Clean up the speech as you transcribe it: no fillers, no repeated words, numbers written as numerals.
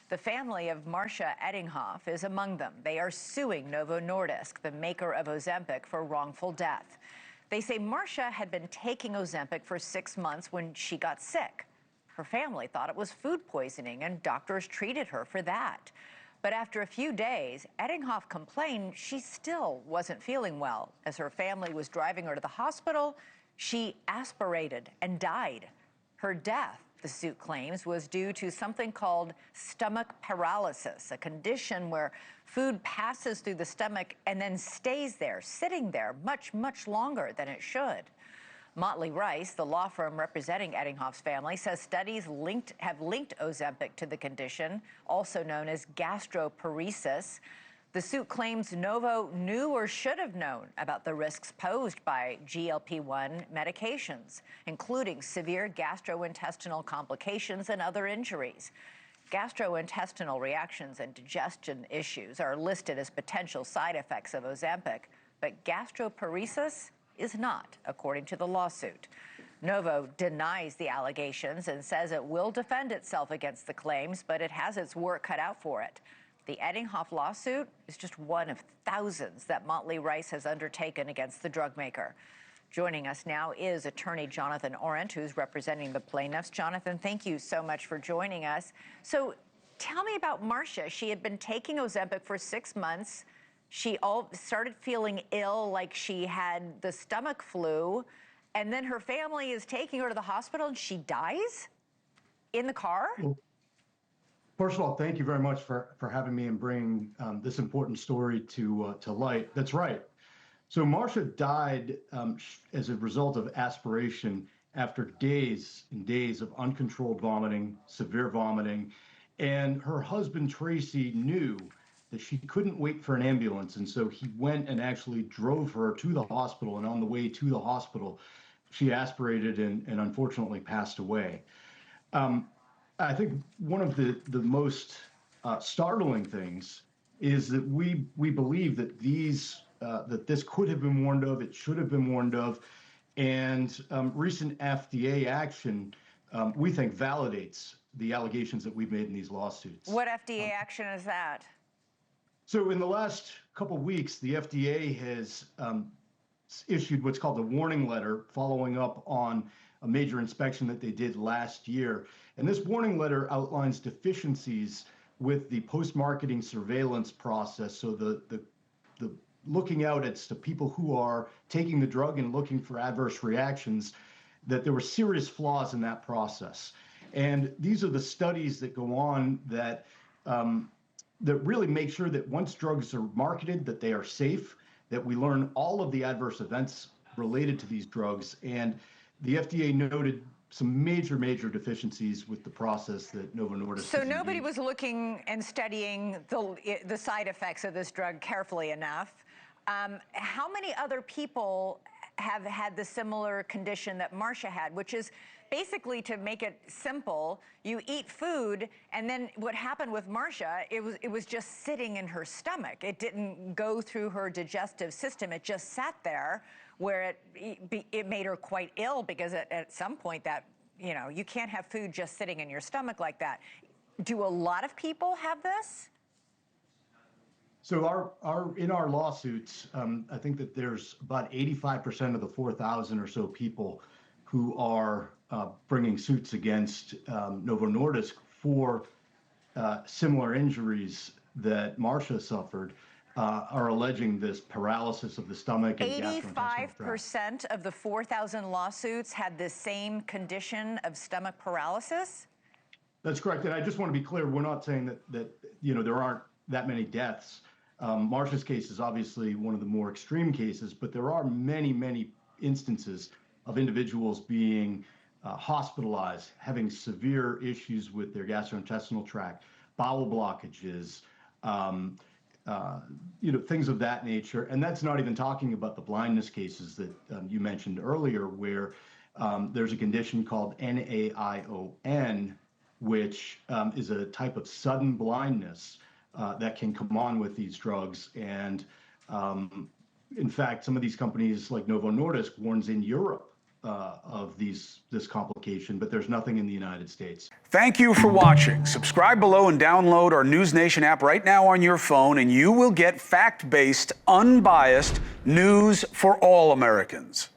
The family of Marsha Ettinghoff is among them. They are suing Novo Nordisk, the maker of Ozempic, for wrongful death. They say Marsha had been taking Ozempic for 6 months when she got sick. Her family thought it was food poisoning, and doctors treated her for that. But after a few days, Ettinghoff complained she still wasn't feeling well. As her family was driving her to the hospital, she aspirated and died. Her death, the suit claims, was due to something called stomach paralysis, a condition where food passes through the stomach and then stays there, sitting there much, much longer than it should. Motley Rice, the law firm representing Ettinghoff's family, says studies have linked Ozempic to the condition, also known as gastroparesis. The suit claims Novo knew or should have known about the risks posed by GLP-1 medications, including severe gastrointestinal complications and other injuries. Gastrointestinal reactions and digestion issues are listed as potential side effects of Ozempic, but gastroparesis is not, according to the lawsuit. Novo denies the allegations and says it will defend itself against the claims, but it has its work cut out for it. The Ettinghoff lawsuit is just one of thousands that Motley Rice has undertaken against the drug maker. Joining us now is attorney Jonathan Orent, who's representing the plaintiffs. Jonathan, thank you so much for joining us. So tell me about Marsha. She had been taking Ozempic for 6 months. She started feeling ill, like she had the stomach flu, and then her family is taking her to the hospital and she dies in the car? Well, first of all, thank you very much for having me and bringing this important story to light. That's right. So Marsha died as a result of aspiration after days and days of uncontrolled vomiting, severe vomiting, and her husband, Tracy, knew that she couldn't wait for an ambulance, and so he went and actually drove her to the hospital, and on the way to the hospital, she aspirated and unfortunately passed away. I think one of the most startling things is that we believe that this could have been warned of, it should have been warned of, and recent FDA action, we think, validates the allegations that we've made in these lawsuits. What FDA action is that? So in the last couple of weeks, the FDA has issued what's called a warning letter following up on a major inspection that they did last year. And this warning letter outlines deficiencies with the post-marketing surveillance process. So the looking out at the people who are taking the drug and looking for adverse reactions, that there were serious flaws in that process. And these are the studies that go on that that really make sure that once drugs are marketed, that they are safe, that we learn all of the adverse events related to these drugs. And the FDA noted some major How many other people have had the similar condition that Marsha had, which is basically, to make it simple, you eat food, and then what happened with Marsha, it was just sitting in her stomach. It didn't go through her digestive system. It just sat there, where it made her quite ill, because at some point that, you can't have food just sitting in your stomach like that. Do a lot of people have this? So in our lawsuits, I think that there's about 85% of the 4,000 or so people who are bringing suits against Novo Nordisk for similar injuries that Marsha suffered, are alleging this paralysis of the stomach and gastrointestinal tract. 85% of the 4,000 lawsuits had the same condition of stomach paralysis? That's correct. And I just want to be clear, we're not saying that there aren't that many deaths. Marsha's case is obviously one of the more extreme cases, but there are many, many instances of individuals being hospitalized, having severe issues with their gastrointestinal tract, bowel blockages, things of that nature. And that's not even talking about the blindness cases that you mentioned earlier, where there's a condition called NAION, which is a type of sudden blindness that can come on with these drugs. And in fact, some of these companies like Novo Nordisk warns in Europe this complication, but there's nothing in the United States. Thank you for watching. Subscribe below and download our NewsNation app right now on your phone, and you will get fact-based, unbiased news for all Americans.